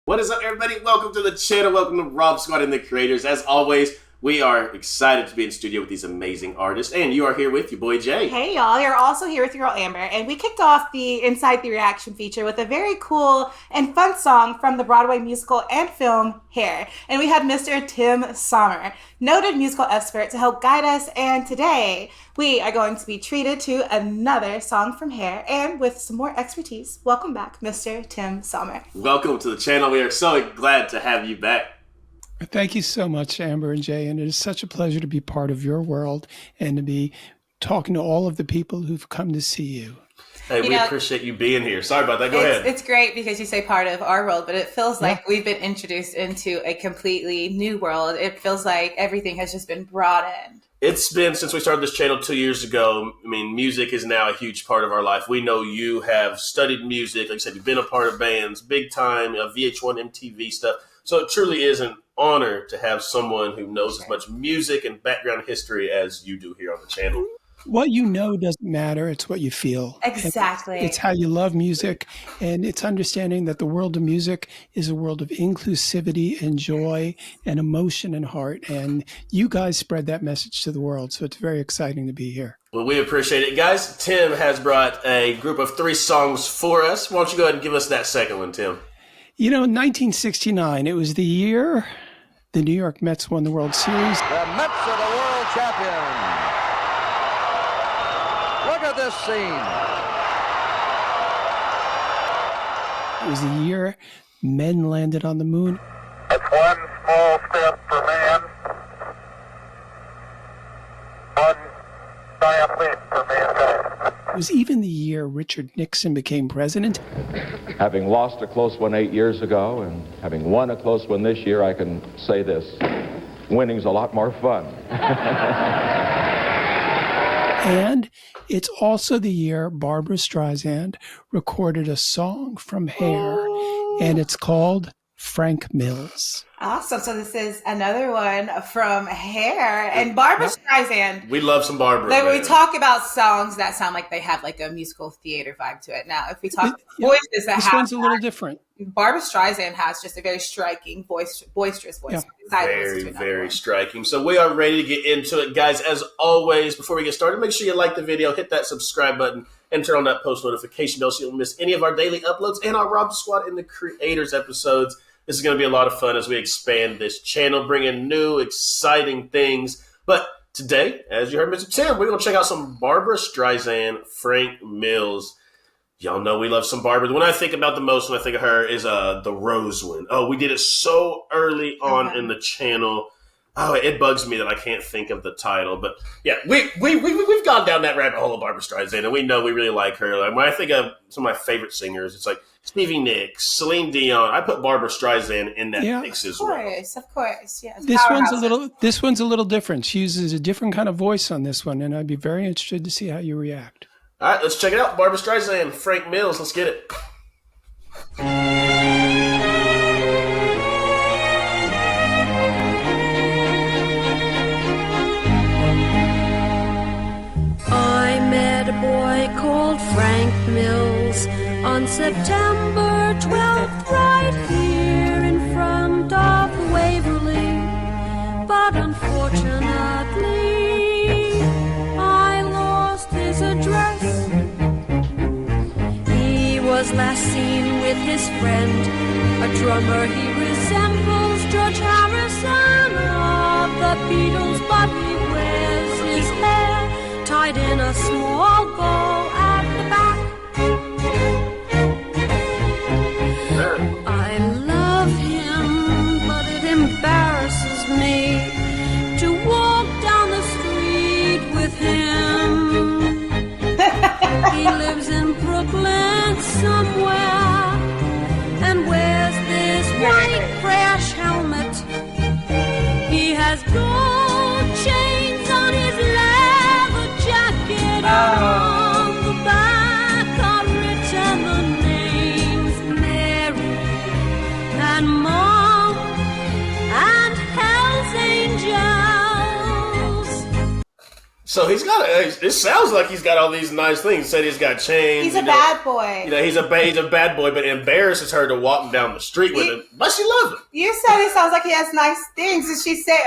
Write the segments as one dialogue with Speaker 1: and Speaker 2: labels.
Speaker 1: What is up, everybody? Welcome to the channel. Welcome to Rob Squad and the Creators. As always, we are excited to be in studio with these amazing artists, and you are here with your boy Jay.
Speaker 2: Hey y'all, you're also here with your girl Amber, and we kicked off the Inside the Reaction feature with a very cool and fun song from the Broadway musical and film Hair. And we had Mr. Tim Sommer, noted musical expert, to help guide us, and today we are going to be treated to another song from Hair, and with some more expertise. Welcome back, Mr. Tim Sommer.
Speaker 1: Welcome to the channel. We are so glad to have you back.
Speaker 3: Thank you so much, Amber and Jay, and it is such a pleasure to be part of your world and to be talking to all of the people who've come to see you.
Speaker 1: Hey, we appreciate you being here. Sorry about that. Go ahead.
Speaker 4: It's great because you say part of our world, but it feels like we've been introduced into a completely new world. It feels like everything has just been broadened.
Speaker 1: It's been since we started this channel 2 years ago. I mean, music is now a huge part of our life. We know you have studied music. Like I said, you've been a part of bands, big time, VH1, MTV stuff. So it truly is an honor to have someone who knows as much music and background history as you do here on the channel.
Speaker 3: What you know doesn't matter. It's what you feel.
Speaker 4: Exactly.
Speaker 3: It's how you love music, and it's understanding that the world of music is a world of inclusivity and joy and emotion and heart. And you guys spread that message to the world. So it's very exciting to be here.
Speaker 1: Well, we appreciate it. Guys, Tim has brought a group of 3 songs for us. Why don't you go ahead and give us that second one, Tim?
Speaker 3: You know, in 1969, it was the year the New York Mets won the World Series.
Speaker 5: The Mets are the world champions. Look at this scene.
Speaker 3: It was the year men landed on the moon.
Speaker 6: That's one small step for man, one giant leap for mankind.
Speaker 3: It was even the year Richard Nixon became president.
Speaker 7: Having lost a close one 8 years ago and having won a close one this year, I can say this: winning's a lot more fun.
Speaker 3: And it's also the year Barbra Streisand recorded a song from Hair, and it's called Frank Mills.
Speaker 2: Awesome. So this is another one from Hair and Barbra Streisand.
Speaker 1: We love some Barbra.
Speaker 4: Like we talk about songs that sound like they have like a musical theater vibe to it. Now, if we talk voices that
Speaker 3: this
Speaker 4: have
Speaker 3: one's a little different.
Speaker 4: Barbra Streisand has just a very striking boisterous voice.
Speaker 1: Yeah. Very striking. So we are ready to get into it, guys. As always, before we get started, make sure you like the video, hit that subscribe button, and turn on that post notification bell so you don't miss any of our daily uploads and our Rob Squad and the Creators episodes. This is going to be a lot of fun as we expand this channel, bring in new, exciting things. But today, as you heard Mr. Tim, we're going to check out some Barbra Streisand, Frank Mills. Y'all know we love some Barbra. The one I think about the most when I think of her is the Rose one. Oh, we did it so early on in the channel. Oh, it bugs me that I can't think of the title. But yeah, we've gone down that rabbit hole of Barbra Streisand, and we know we really like her. Like, when I think of some of my favorite singers, it's like Stevie Nicks, Celine Dion. I put Barbra Streisand in that mix as well.
Speaker 4: Of course, yes.
Speaker 3: This one's a little different. She uses a different kind of voice on this one, and I'd be very interested to see how you react.
Speaker 1: All right, let's check it out. Barbra Streisand, Frank Mills. Let's get it.
Speaker 8: I met a boy called Frank Mills on September 12th, right here in front of Waverly. But unfortunately, I lost his address. He was last seen with his friend, a drummer he resembles George Harrison of the Beatles, but he wears his hair tied in a small bow at the back. I love him, but it embarrasses me to walk down the street with him. He lives in Brooklyn somewhere and wears this white crash helmet. He has gold chains on his leather jacket. On the back are written the names Mary and Mom and Hell's Angels.
Speaker 1: So he's got. It sounds like he's got all these nice things. He said he's got chains.
Speaker 2: He's a bad boy.
Speaker 1: He's a bad boy, but it embarrasses her to walk down the street with him. But she loves him.
Speaker 2: You said it sounds like he has nice things, and she said,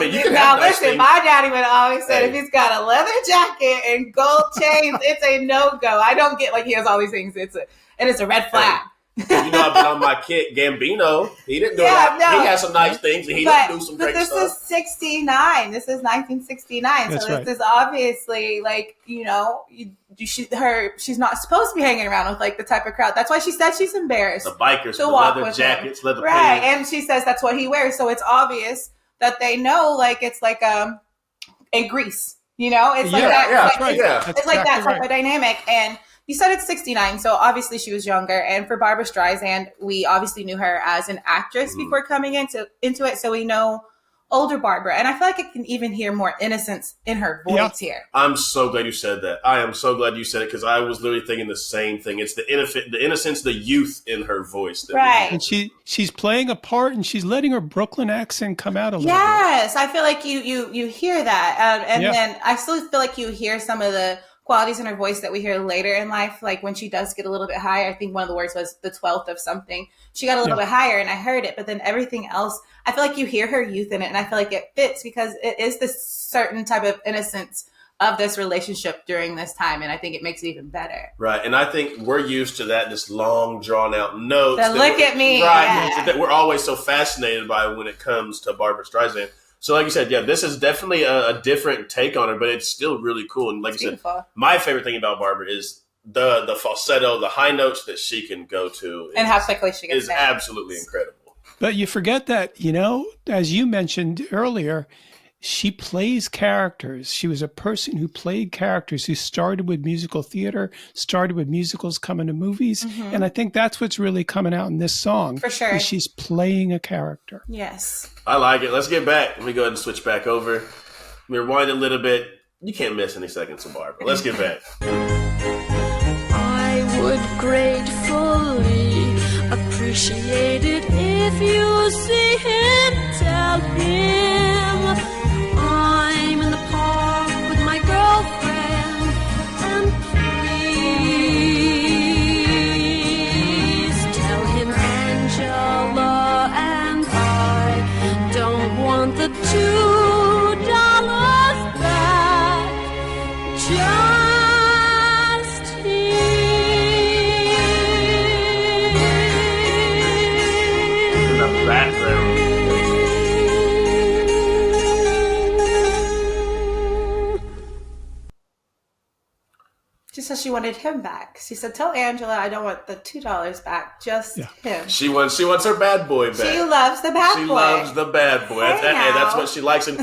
Speaker 1: you can have nice things.
Speaker 2: My daddy would always said if he's got a leather jacket and gold chains, it's a no-go. I don't get like he has all these things. It's a red flag.
Speaker 1: I've been on my kid Gambino. He didn't do a lot. No. He has some nice things, and he didn't do some great stuff. But this is
Speaker 2: 69. This is 1969.
Speaker 3: That's
Speaker 2: so this is obviously like, she's not supposed to be hanging around with like the type of crowd. That's why she said she's embarrassed.
Speaker 1: The bikers, the leather jackets, leather pants.
Speaker 2: Right, and she says that's what he wears. So it's obvious that they know, like it's like in Greece. It's like that. It's like that type of dynamic. And you said it's 69, so obviously she was younger. And for Barbra Streisand, we obviously knew her as an actress before coming into it, so we know older Barbra. And I feel like I can even hear more innocence in her voice here.
Speaker 1: I'm so glad you said that. I am so glad you said it because I was literally thinking the same thing. It's the innocence, the youth in her voice.
Speaker 2: Right.
Speaker 3: And she's playing a part and she's letting her Brooklyn accent come out a little bit.
Speaker 2: Yes, I feel like you hear that. Then I still feel like you hear some of the qualities in her voice that we hear later in life, like when she does get a little bit higher. I think one of the words was the 12th of something. She got a little bit higher and I heard it, but then everything else, I feel like you hear her youth in it, and I feel like it fits because it is this certain type of innocence of this relationship during this time, and I think it makes it even better.
Speaker 1: Right, and I think we're used to that, this long, drawn-out notes.
Speaker 2: Look at me.
Speaker 1: Right, that we're always so fascinated by when it comes to Barbra Streisand. So like you said, this is definitely a different take on her, but it's still really cool. And like you said, my favorite thing about Barbra is the falsetto, the high notes that she can go to.
Speaker 2: And how quickly she gets there.
Speaker 1: Absolutely incredible.
Speaker 3: But you forget that, as you mentioned earlier, she plays characters. She was a person who played characters, who started with musical theater, started with musicals coming to movies. Mm-hmm. And I think that's what's really coming out in this song.
Speaker 2: For sure.
Speaker 3: She's playing a character.
Speaker 2: Yes.
Speaker 1: I like it. Let's get back. Let me go ahead and switch back over. Let me rewind a little bit. You can't miss any seconds of Barbra. Let's get back.
Speaker 8: I would gratefully appreciate it if you see him, tell him I'm in the park with my girlfriend, and please tell him Angela and I don't want the $2 back, just
Speaker 1: in the background.
Speaker 2: She said she wanted him back. She said, "Tell Angela I don't want the $2 back, just him."
Speaker 1: She wants her bad boy back.
Speaker 2: She loves the bad boy.
Speaker 1: She loves the bad boy.
Speaker 2: Hey,
Speaker 1: that's what she likes. And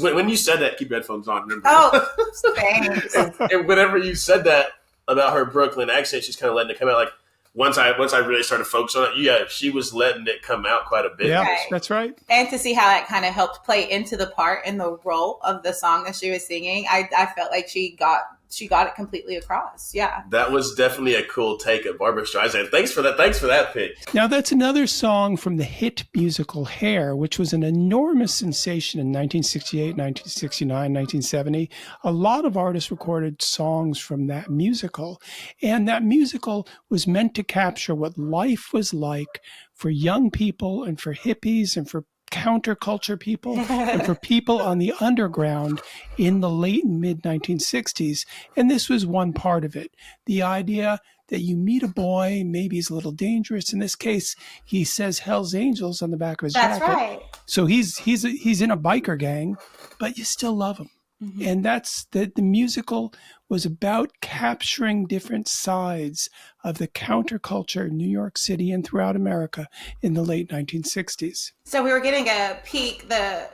Speaker 1: when you said that, keep your headphones on. Remember?
Speaker 2: Oh, thanks.
Speaker 1: and whenever you said that about her Brooklyn accent, she's kind of letting it come out. Like once I really started focusing on it, she was letting it come out quite a bit.
Speaker 3: Yeah, that's right.
Speaker 2: And to see how that kind of helped play into the part and the role of the song that she was singing, I felt like she got it completely across. Yeah.
Speaker 1: That was definitely a cool take of Barbra Streisand. Thanks for that pick.
Speaker 3: Now, that's another song from the hit musical Hair, which was an enormous sensation in 1968, 1969, 1970. A lot of artists recorded songs from that musical. And that musical was meant to capture what life was like for young people and for hippies and for counterculture people and for people on the underground in the late and mid 1960s. And this was one part of it. The idea that you meet a boy, maybe he's a little dangerous. In this case, he says Hell's Angels on the back of his jacket.
Speaker 2: That's right.
Speaker 3: So he's in a biker gang, but you still love him. Mm-hmm. And that's the musical was about capturing different sides of the counterculture in New York City and throughout America in the late 1960s.
Speaker 2: So we were getting a peek. The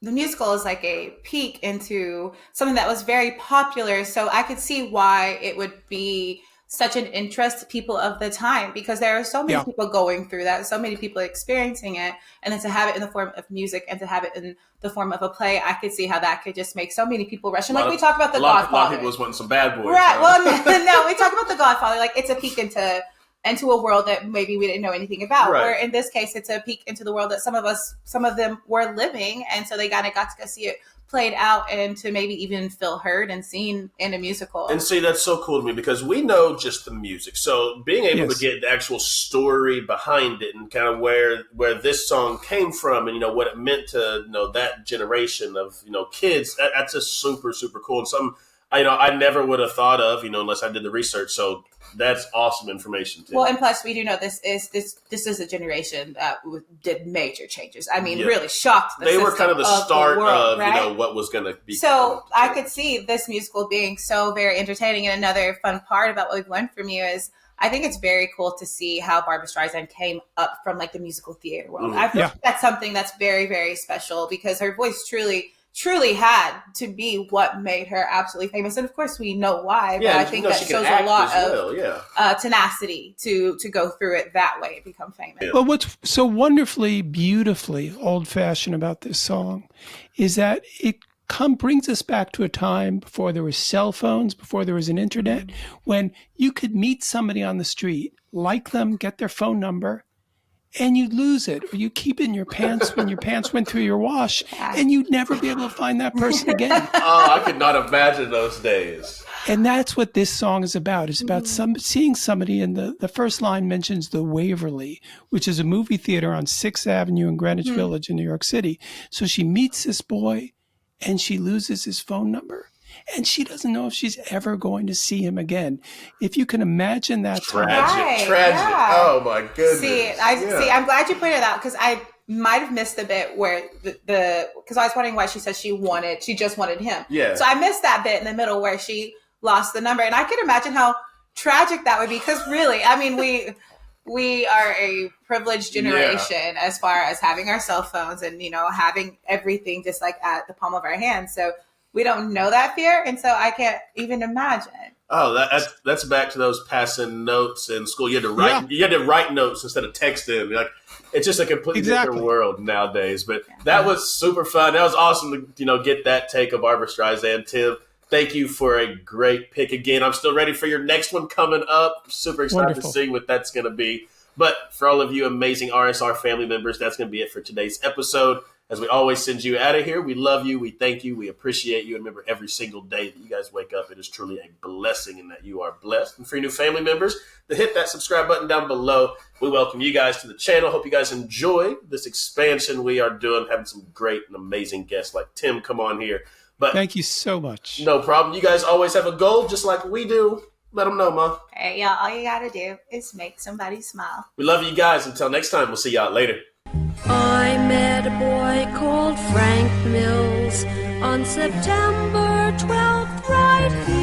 Speaker 2: musical is like a peek into something that was very popular. So I could see why it would be such an interest to people of the time, because there are so many people going through that, so many people experiencing it, and then to have it in the form of music and to have it in the form of a play, I could see how that could just make so many people rush. And like we talk about The Godfather.
Speaker 1: A lot of people was wanting some bad boys.
Speaker 2: Right. Well, no, we talk about The Godfather. Like it's a peek into
Speaker 4: into a world that maybe we didn't know anything about.
Speaker 1: Right.
Speaker 4: Where in this case, it's a peek into the world that some of them were living. And so they got to go see it played out and to maybe even feel heard and seen in a musical.
Speaker 1: And see, that's so cool to me because we know just the music. So being able to get the actual story behind it and kind of where this song came from and, you know, what it meant to, you know, that generation of, you know, kids, that's just super, super cool. And something, I never would have thought of, you know, unless I did the research. So that's awesome information too.
Speaker 4: Well, and plus we do know this is a generation that did major changes. I mean, really shocked the
Speaker 1: They were kind of the start of
Speaker 4: right?
Speaker 1: you know, what was going to be.
Speaker 4: So I could see this musical being so very entertaining. And another fun part about what we've learned from you is I think it's very cool to see how Barbra Streisand came up from like the musical theater world. I feel like that's something that's very, very special because her voice truly had to be what made her absolutely famous. And of course we know why, but I think that shows a lot of tenacity to go through it that way and become famous.
Speaker 3: Yeah. Well, what's so wonderfully, beautifully old-fashioned about this song is that it brings us back to a time before there were cell phones, before there was an internet, when you could meet somebody on the street, like them, get their phone number, and you'd lose it, or you keep it in your pants when your pants went through your wash, and you'd never be able to find that person again.
Speaker 1: Oh, I could not imagine those days.
Speaker 3: And that's what this song is about. It's about seeing somebody, and the first line mentions the Waverly, which is a movie theater on 6th Avenue in Greenwich Village in New York City. So she meets this boy, and she loses his phone number. And she doesn't know if she's ever going to see him again. If you can imagine that
Speaker 1: tragic. Oh my goodness.
Speaker 4: See, I'm glad you pointed it out because I might have missed the bit where because I was wondering why she said she just wanted him.
Speaker 1: Yeah.
Speaker 4: So I missed that bit in the middle where she lost the number, and I could imagine how tragic that would be. Because really, I mean, we are a privileged generation as far as having our cell phones and, you know, having everything just like at the palm of our hands. So we don't know that fear. And so I can't even imagine. Oh,
Speaker 1: that's back to those passing notes in school. You had to write. You had to write notes instead of texting. Like it's just a completely different world nowadays. But that was super fun. That was awesome to, you know, get that take of Barbra Streisand. Tim, thank you for a great pick again. I'm still ready for your next one coming up. Super excited to see what that's going to be. But for all of you amazing RSR family members, that's going to be it for today's episode. As we always send you out of here, we love you, we thank you, we appreciate you, and remember every single day that you guys wake up, it is truly a blessing and that you are blessed. And for your new family members, to hit that subscribe button down below. We welcome you guys to the channel. Hope you guys enjoy this expansion we are doing, having some great and amazing guests like Tim come on here. But
Speaker 3: thank you so much.
Speaker 1: No problem. You guys always have a goal, just like we do. Let them know, Ma.
Speaker 4: All right, y'all. All you got to do is make somebody smile.
Speaker 1: We love you guys. Until next time, we'll see y'all later.
Speaker 8: I met a boy called Frank Mills on September 12th right here.